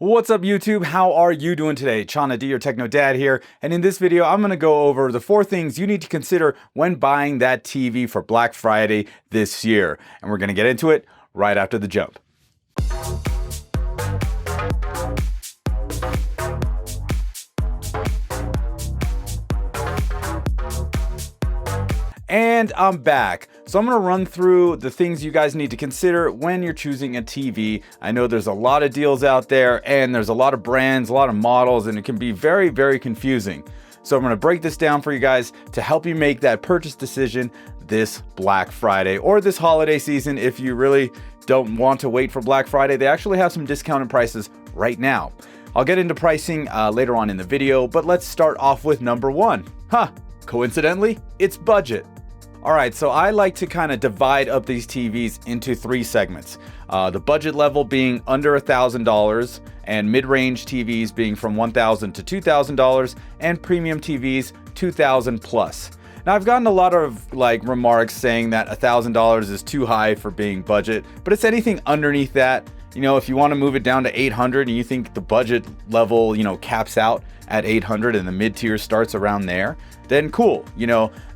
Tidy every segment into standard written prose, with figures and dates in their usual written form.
What's up YouTube? How are you doing today? Chana D, your Techno Dad here, and in this video I'm going to go over the 4 things you need to consider when buying that TV for Black Friday this year. And we're going to get into it right after the jump. And I'm back. So I'm going to run through the things you guys need to consider when you're choosing a TV. I know there's a lot of deals out there and there's a lot of brands, a lot of models, and it can be very, very confusing. So I'm going to break this down for you guys to help you make that purchase decision this Black Friday or this holiday season. If you really don't want to wait for Black Friday, they actually have some discounted prices right now. I'll get into pricing later on in the video, but let's start off with number 1. Coincidentally, it's budget. All right, so I like to kind of divide up these TVs into 3 segments. The budget level being under $1,000, and mid-range TVs being from $1,000 to $2,000, and premium TVs $2,000 plus. Now, I've gotten a lot of remarks saying that $1,000 is too high for being budget, but it's anything underneath that. You know, if you want to move it down to 800 and you think the budget level, caps out at 800 and the mid-tier starts around there, then cool.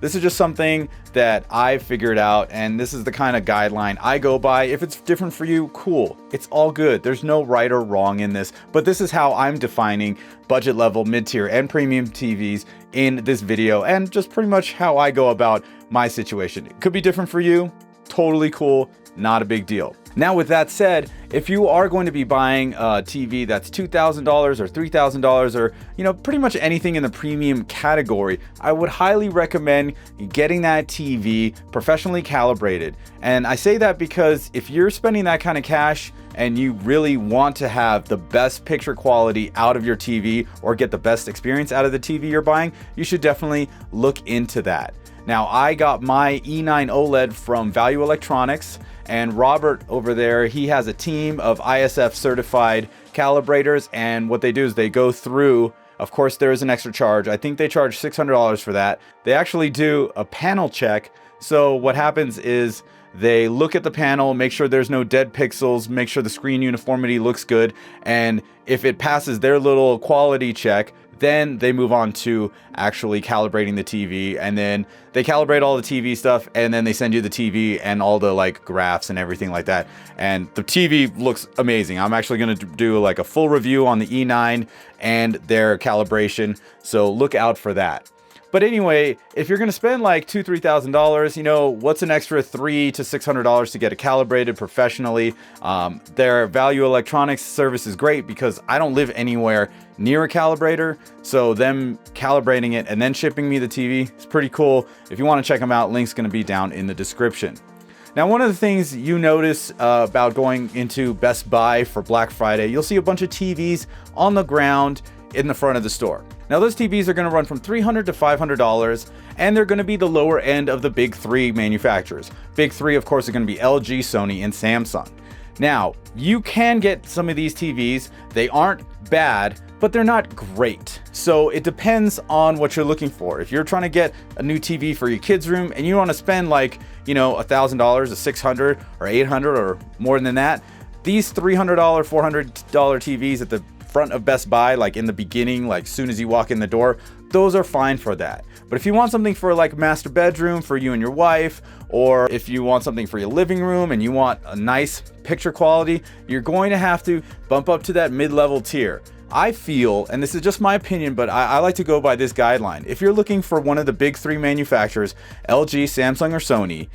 This is just something that I figured out, and this is the kind of guideline I go by. If it's different for you, cool. It's all good. There's no right or wrong in this, but this is how I'm defining budget level, mid-tier, and premium TVs in this video, and just pretty much how I go about my situation. It could be different for you. Totally cool. Not a big deal. Now, with that said, if you are going to be buying a TV that's $2,000 or $3,000 or, pretty much anything in the premium category, I would highly recommend getting that TV professionally calibrated. And I say that because if you're spending that kind of cash and you really want to have the best picture quality out of your TV or get the best experience out of the TV you're buying, you should definitely look into that. Now, I got my E9 OLED from Value Electronics, and Robert over there, he has a team of ISF certified calibrators, and what they do is they go through, of course there is an extra charge. I think they charge $600 for that. They actually do a panel check. So what happens is they look at the panel, make sure there's no dead pixels, make sure the screen uniformity looks good, and if it passes their little quality check, then they move on to actually calibrating the TV, and then they calibrate all the TV stuff, and then they send you the TV and all the graphs and everything like that. And the TV looks amazing. I'm actually going to do a full review on the E9 and their calibration, so look out for that. But anyway, if you're going to spend $2,000-$3,000, what's an extra $300 to $600 to get it calibrated professionally? Their Value Electronics service is great because I don't live anywhere near a calibrator. So them calibrating it and then shipping me the TV is pretty cool. If you want to check them out, link's going to be down in the description. Now, one of the things you notice about going into Best Buy for Black Friday, you'll see a bunch of TVs on the ground in the front of the store. Now, those TVs are going to run from $300 to $500, and they're going to be the lower end of the big 3 manufacturers. Big 3, of course, are going to be LG, Sony, and Samsung. Now, you can get some of these TVs. They aren't bad, but they're not great. So it depends on what you're looking for. If you're trying to get a new TV for your kids' room and you want to spend $1,000, or $600 or $800 or more than that, these $300, $400 TVs at the front of Best Buy, in the beginning, soon as you walk in the door, those are fine for that. But if you want something for master bedroom for you and your wife, or if you want something for your living room and you want a nice picture quality, you're going to have to bump up to that mid-level tier. I feel, and this is just my opinion, but I like to go by this guideline. If you're looking for one of the big 3 manufacturers, LG, Samsung, or Sony,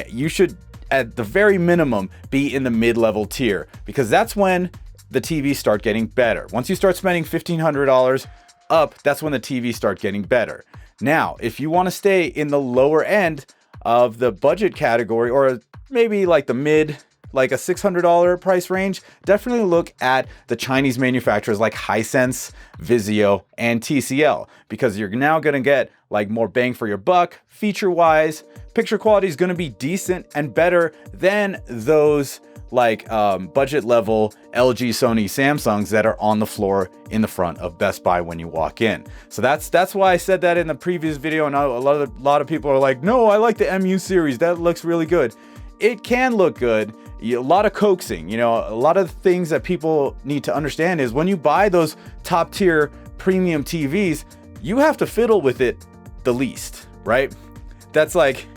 you should, at the very minimum, be in the mid-level tier, because that's when the TVs start getting better. Once you start spending $1,500 up, that's when the TVs start getting better. Now, if you want to stay in the lower end of the budget category, or maybe the mid, a $600 price range, definitely look at the Chinese manufacturers like Hisense, Vizio, and TCL, because you're now going to get more bang for your buck. Feature-wise, picture quality is going to be decent and better than those budget level LG, Sony, Samsungs that are on the floor in the front of Best Buy when you walk in. So that's why I said that in the previous video, and a lot of people are like, no, I like the MU series, that looks really good. it can look good. A lot of coaxing, you know, a lot of things that people need to understand is when you buy those top tier premium TVs, you have to fiddle with it the least, right? That's like,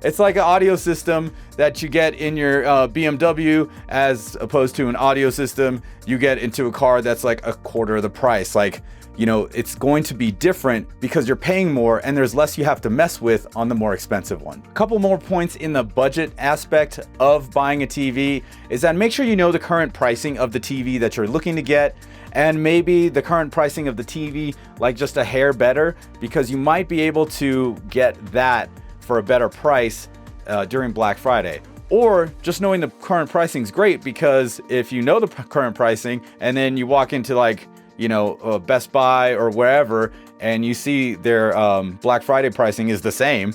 it's like an audio system that you get in your BMW as opposed to an audio system you get into a car that's like a quarter of the price. Like, you know, it's going to be different because you're paying more and there's less you have to mess with on the more expensive one. A couple more points in the budget aspect of buying a TV is that make sure you know the current pricing of the TV that you're looking to get, and maybe the current pricing of the TV like just a hair better, because you might be able to get that for a better price during Black Friday. Or just knowing the current pricing is great, because if you know the current pricing and then you walk into like, you know, Best Buy or wherever, and you see their Black Friday pricing is the same,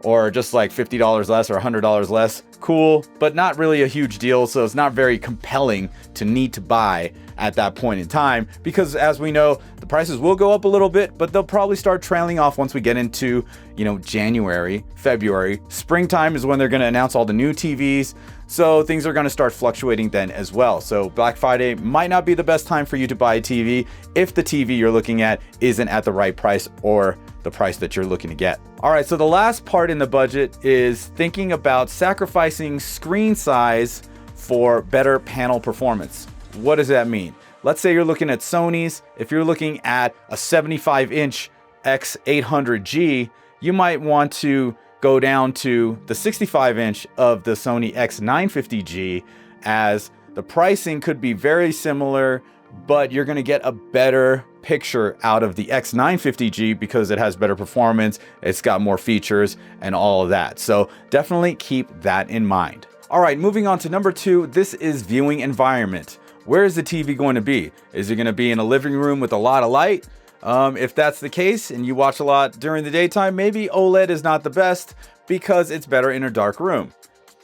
or just like $50 less or $100 less, cool, but not really a huge deal. So it's not very compelling to need to buy at that point in time, because as we know, the prices will go up a little bit, but they'll probably start trailing off once we get into, you know, January, February. Springtime is when they're going to announce all the new TVs. So things are going to start fluctuating then as well. So Black Friday might not be the best time for you to buy a TV if the TV you're looking at isn't at the right price or the price that you're looking to get. All right, so the last part in the budget is thinking about sacrificing screen size for better panel performance. What does that mean? Let's say you're looking at Sony's. If you're looking at a 75-inch X800G, you might want to go down to the 65-inch of the Sony X950G, as the pricing could be very similar, but you're going to get a better picture out of the X950G because it has better performance, it's got more features and all of that. So definitely keep that in mind. All right, moving on to number 2, this is viewing environment. Where is the TV going to be? Is it going to be in a living room with a lot of light? If that's the case and you watch a lot during the daytime, maybe OLED is not the best because it's better in a dark room.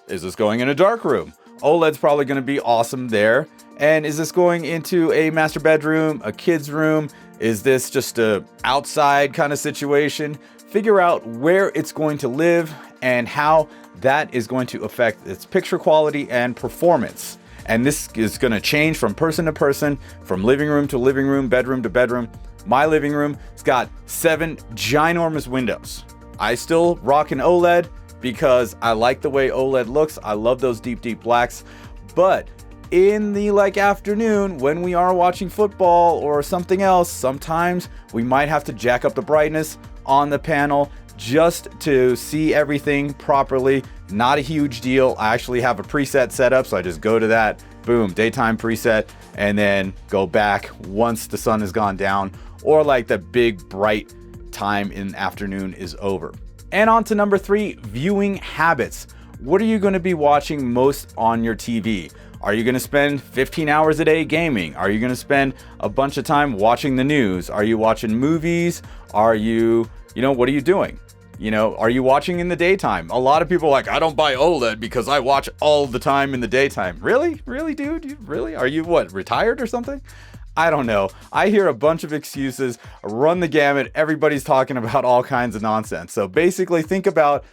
Is this going in a dark room? OLED's probably going to be awesome there. And is this going into a master bedroom, a kid's room? Is this just a outside kind of situation? Figure out where it's going to live and how that is going to affect its picture quality and performance. And this is going to change from person to person, from living room to living room, bedroom to bedroom. My living room has got 7 ginormous windows. I still rock an OLED because I like the way OLED looks. I love those deep, deep blacks. But in the afternoon when we are watching football or something else, sometimes we might have to jack up the brightness on the panel just to see everything properly. Not a huge deal. I actually have a preset set up, so I just go to that, boom, daytime preset, and then go back once the sun has gone down, or like the big bright time in the afternoon is over. And on to number 3, viewing habits. What are you going to be watching most on your TV? Are you going to spend 15 hours a day gaming? Are you going to spend a bunch of time watching the news? Are you watching movies? Are you, what are you doing? Are you watching in the daytime? A lot of people are like, I don't buy OLED because I watch all the time in the daytime. Really? Really, dude? Really? Are you retired or something? I don't know. I hear a bunch of excuses, run the gamut. Everybody's talking about all kinds of nonsense. So basically think about,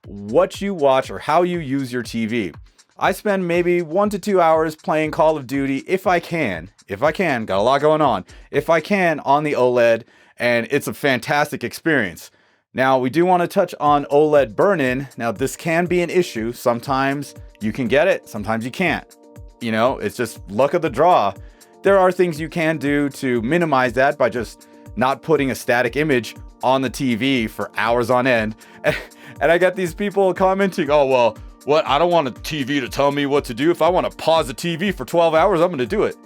what you watch or how you use your TV. I spend maybe 1 to 2 hours playing Call of Duty if I can, got a lot going on, if I can on the OLED, and it's a fantastic experience. Now, we do want to touch on OLED burn-in. Now, this can be an issue. Sometimes you can get it, sometimes you can't. It's just luck of the draw. There are things you can do to minimize that by just not putting a static image on the TV for hours on end. And I got these people commenting, oh, well, what? I don't want a TV to tell me what to do. If I want to pause the TV for 12 hours, I'm going to do it.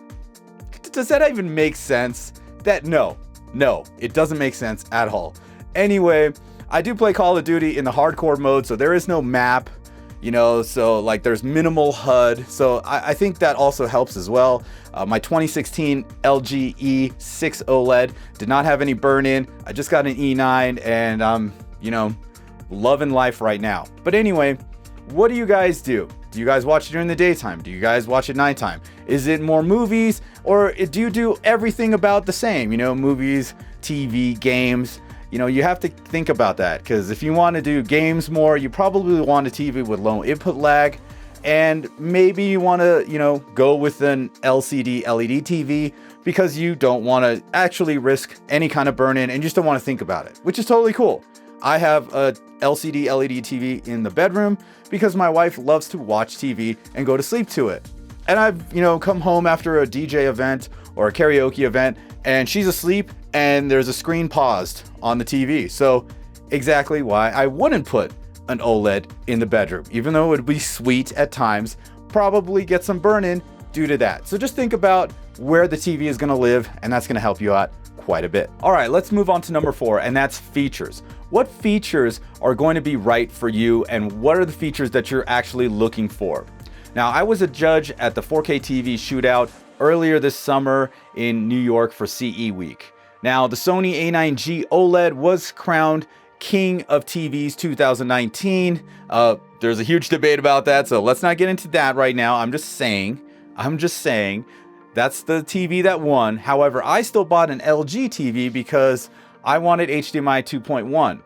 Does that even make sense? No, it doesn't make sense at all. Anyway, I do play Call of Duty in the hardcore mode, so there is no map, so there's minimal HUD. So I think that also helps as well. My 2016 LG E6 OLED did not have any burn-in. I just got an E9 and I'm, loving life right now. But anyway, what do you guys do? Do you guys watch it during the daytime? Do you guys watch it nighttime? Is it more movies, or do you do everything about the same? Movies, TV, games. you know, you have to think about that, because if you want to do games more, you probably want a TV with low input lag, and maybe you want to, you know, go with an LCD LED TV because you don't want to actually risk any kind of burn-in and you just don't want to think about it, which is totally cool. I have a LCD LED TV in the bedroom because my wife loves to watch TV and go to sleep to it. And I've, you know, come home after a DJ event or a karaoke event and she's asleep and there's a screen paused on the TV. So exactly why I wouldn't put an OLED in the bedroom, even though it would be sweet at times, probably get some burn-in due to that. So just think about where the TV is going to live, and that's going to help you out quite a bit. All right, let's move on to number 4, and that's features. What features are going to be right for you, and what are the features that you're actually looking for? Now, I was a judge at the 4K TV shootout earlier this summer in New York for CE Week. Now, the Sony A9G OLED was crowned King of TVs 2019. There's a huge debate about that, so let's not get into that right now. I'm just saying that's the TV that won. However, I still bought an LG TV because I wanted HDMI 2.1.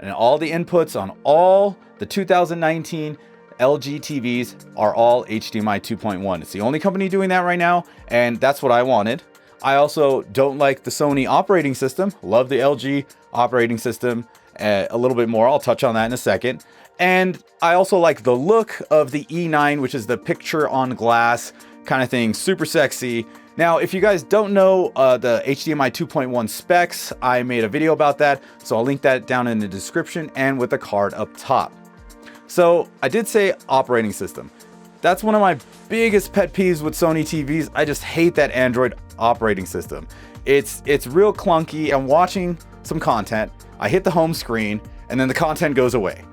And all the inputs on all the 2019 LG TVs are all HDMI 2.1. It's the only company doing that right now, and that's what I wanted. I also don't like the Sony operating system. Love the LG operating system a little bit more. I'll touch on that in a second. And I also like the look of the E9, which is the picture on glass kind of thing. Super sexy. Now, if you guys don't know the HDMI 2.1 specs, I made a video about that. So I'll link that down in the description and with the card up top. So I did say operating system. That's one of my biggest pet peeves with Sony TVs. I just hate that Android operating system. It's real clunky. I'm watching some content. I hit the home screen and then the content goes away.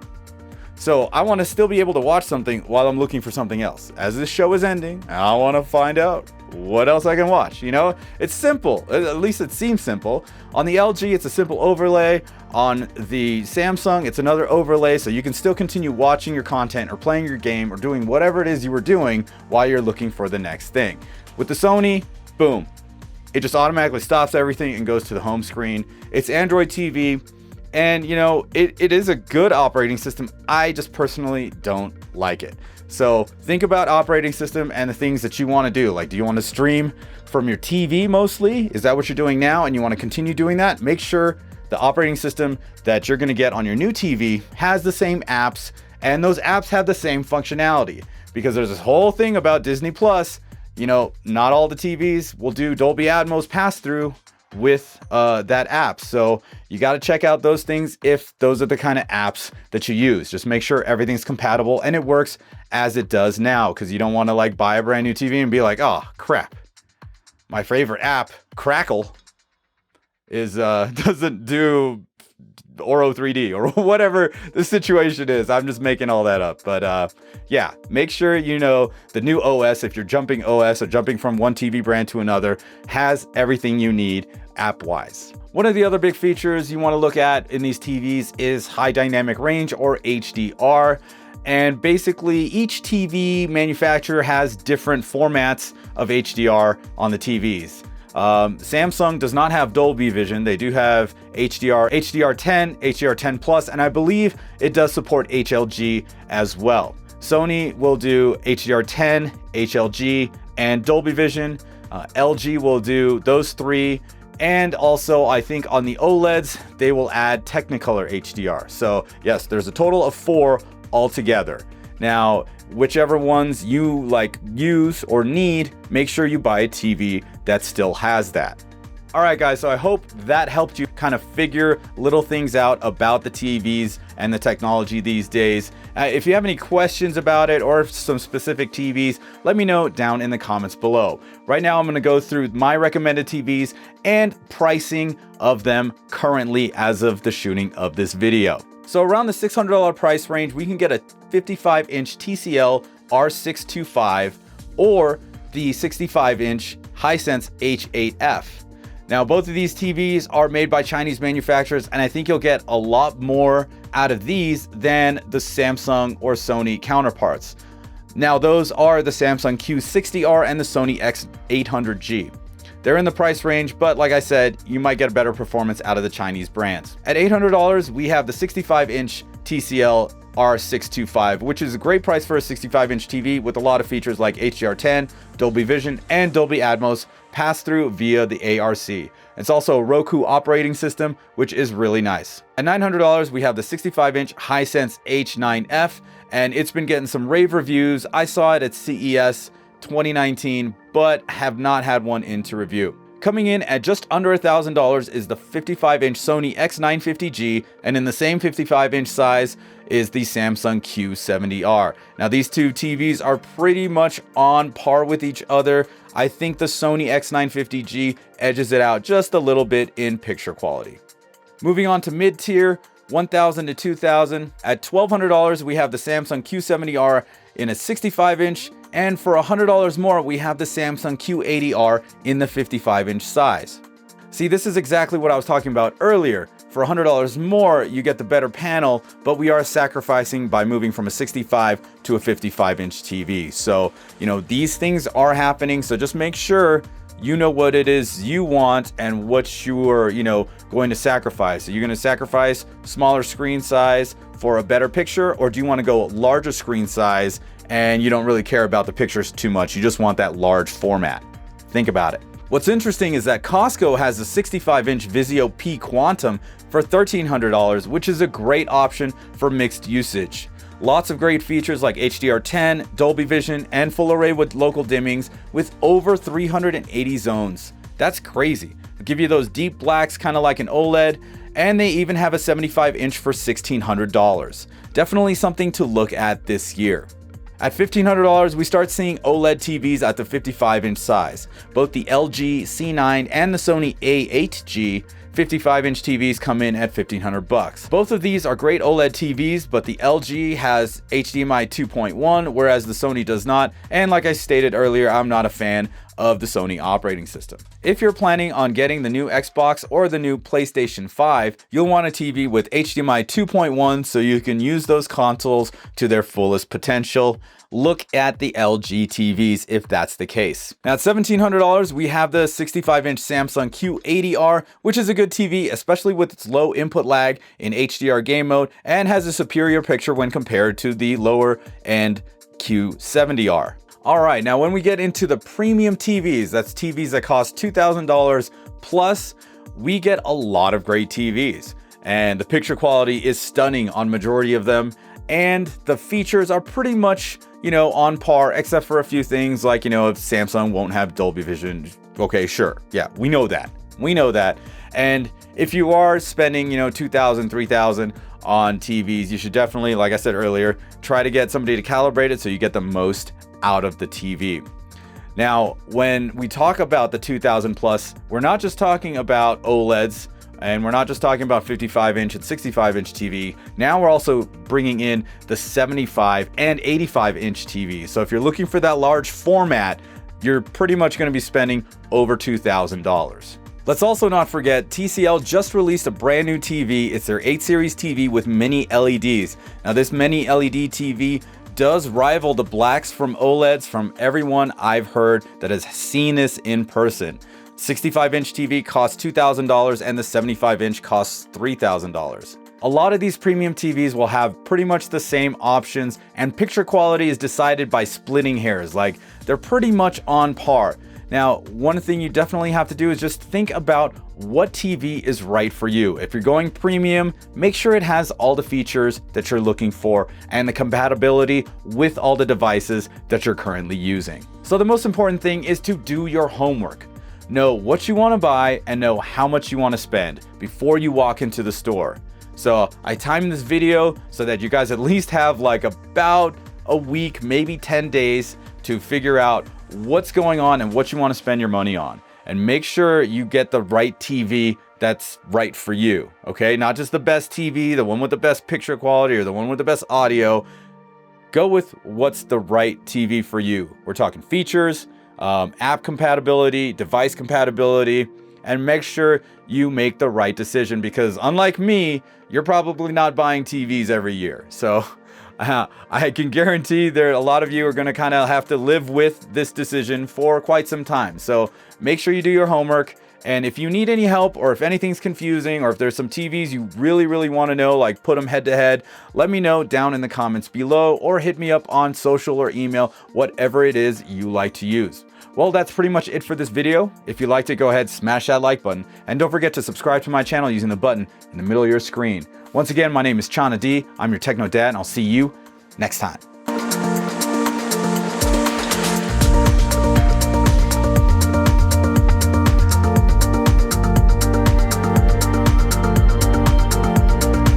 So I want to still be able to watch something while I'm looking for something else. As this show is ending, I want to find out what else I can watch. You know, it's simple. At least it seems simple. On the LG, it's a simple overlay. On the Samsung, it's another overlay, so you can still continue watching your content or playing your game or doing whatever it is you were doing while you're looking for the next thing. With the Sony, boom. It just automatically stops everything and goes to the home screen. It's Android TV. And, you know, it is a good operating system. I just personally don't like it. So think about operating system and the things that you want to do. Like, do you want to stream from your TV mostly? Is that what you're doing now and you want to continue doing that? Make sure the operating system that you're going to get on your new TV has the same apps, and those apps have the same functionality. Because there's this whole thing about Disney Plus. You know, not all the TVs will do Dolby Atmos pass-through with that app. So you got to check out those things if those are the kind of apps that you use. Just make sure everything's compatible and it works as it does now, because you don't want to like buy a brand new TV and be like, oh crap, my favorite app, Crackle, is doesn't do Oro 3D or whatever the situation is. I'm just making all that up. But yeah, make sure you know the new OS, if you're jumping OS or jumping from one TV brand to another, has everything you need app-wise. One of the other big features you want to look at in these TVs is high dynamic range, or HDR. And basically each TV manufacturer has different formats of HDR on the TVs. Samsung does not have Dolby Vision. They do have HDR, HDR10, HDR10 Plus, and I believe it does support HLG as well. Sony will do HDR10, HLG, and Dolby Vision. LG will do those three. And also, I think on the OLEDs, they will add Technicolor HDR. So yes, there's a total of 4 altogether. Now, whichever ones you like use or need, make sure you buy a TV that still has that. All right, guys, so I hope that helped you kind of figure little things out about the TVs and the technology these days. If you have any questions about it or some specific TVs, let me know down in the comments below. Right now, I'm going to go through my recommended TVs and pricing of them currently as of the shooting of this video. So around the $600 price range, we can get a 55-inch TCL R625 or the 65-inch Hisense H8F. Now, both of these TVs are made by Chinese manufacturers, and I think you'll get a lot more out of these than the Samsung or Sony counterparts. Now, those are the Samsung Q60R and the Sony X800G. They're in the price range, but like I said, you might get a better performance out of the Chinese brands. At $800, we have the 65-inch TCL R625, which is a great price for a 65-inch TV with a lot of features like HDR10, Dolby Vision, and Dolby Atmos passed through via the ARC. It's also a Roku operating system, which is really nice. At $900, we have the 65-inch Hisense H9F, and it's been getting some rave reviews. I saw it at CES 2019, but have not had one in to review. Coming in at just under $1,000 is the 55-inch Sony X950G, and in the same 55-inch size is the Samsung Q70R. Now these two TVs are pretty much on par with each other. I think the Sony X950G edges it out just a little bit in picture quality. Moving on to mid-tier, $1,000 to $2,000. At $1,200, we have the Samsung Q70R in a 65-inch, and for $100 more, we have the Samsung Q80R in the 55-inch size. See, this is exactly what I was talking about earlier. For $100 more, you get the better panel, but we are sacrificing by moving from a 65 to a 55-inch TV. So, these things are happening, so just make sure you know what it is you want and what you're, going to sacrifice. Are you going to sacrifice smaller screen size for a better picture, or do you want to go larger screen size and you don't really care about the pictures too much? You just want that large format. Think about it. What's interesting is that Costco has a 65-inch Vizio P Quantum for $1,300, which is a great option for mixed usage. Lots of great features like HDR10, Dolby Vision, and full array with local dimmings with over 380 zones. That's crazy. They'll give you those deep blacks kind of like an OLED, and they even have a 75-inch for $1,600. Definitely something to look at this year. At $1,500, we start seeing OLED TVs at the 55-inch size. Both the LG C9 and the Sony A8G 55-inch TVs come in at $1,500. Both of these are great OLED TVs, but the LG has HDMI 2.1, whereas the Sony does not. And like I stated earlier, I'm not a fan of the Sony operating system. If you're planning on getting the new Xbox or the new PlayStation 5, you'll want a TV with HDMI 2.1 so you can use those consoles to their fullest potential. Look at the LG TVs if that's the case. Now at $1,700, we have the 65-inch Samsung Q80R, which is a good TV, especially with its low input lag in HDR game mode, and has a superior picture when compared to the lower end Q70R. All right, now when we get into the premium TVs, that's TVs that cost $2,000 plus, we get a lot of great TVs. And the picture quality is stunning on majority of them. And the features are pretty much, on par, except for a few things like, if Samsung won't have Dolby Vision. Okay, sure. Yeah, we know that. And if you are spending, $2,000, $3,000 on TVs, you should definitely, like I said earlier, try to get somebody to calibrate it so you get the most out of the TV. Now, when we talk about the 2000 plus, we're not just talking about OLEDs, and we're not just talking about 55-inch and 65-inch TV. Now we're also bringing in the 75 and 85-inch TV. So if you're looking for that large format, you're pretty much going to be spending over $2,000. Let's also not forget, TCL just released a brand new TV. It's their 8 Series TV with mini LEDs. Now this mini LED TV does rival the blacks from OLEDs from everyone I've heard that has seen this in person. 65-inch TV costs $2,000 and the 75-inch costs $3,000. A lot of these premium TVs will have pretty much the same options, and picture quality is decided by splitting hairs. Like, they're pretty much on par. Now, one thing you definitely have to do is just think about what TV is right for you. If you're going premium, make sure it has all the features that you're looking for and the compatibility with all the devices that you're currently using. So the most important thing is to do your homework. Know what you want to buy and know how much you want to spend before you walk into the store. So I timed this video so that you guys at least have like about a week, maybe 10 days to figure out what's going on and what you want to spend your money on. And make sure you get the right TV that's right for you, okay? Not just the best TV, the one with the best picture quality or the one with the best audio. Go with what's the right TV for you. We're talking features, app compatibility, device compatibility, and make sure you make the right decision because unlike me, you're probably not buying TVs every year. So I can guarantee there a lot of you are going to kind of have to live with this decision for quite some time. So make sure you do your homework. And if you need any help, or if anything's confusing, or if there's some TVs you really want to know, like put them head to head, let me know down in the comments below, or hit me up on social or email, whatever it is you like to use. Well, that's pretty much it for this video. If you liked it, go ahead, smash that like button, and don't forget to subscribe to my channel using the button in the middle of your screen. Once again, my name is Chana D. I'm your Techno Dad, and I'll see you next time.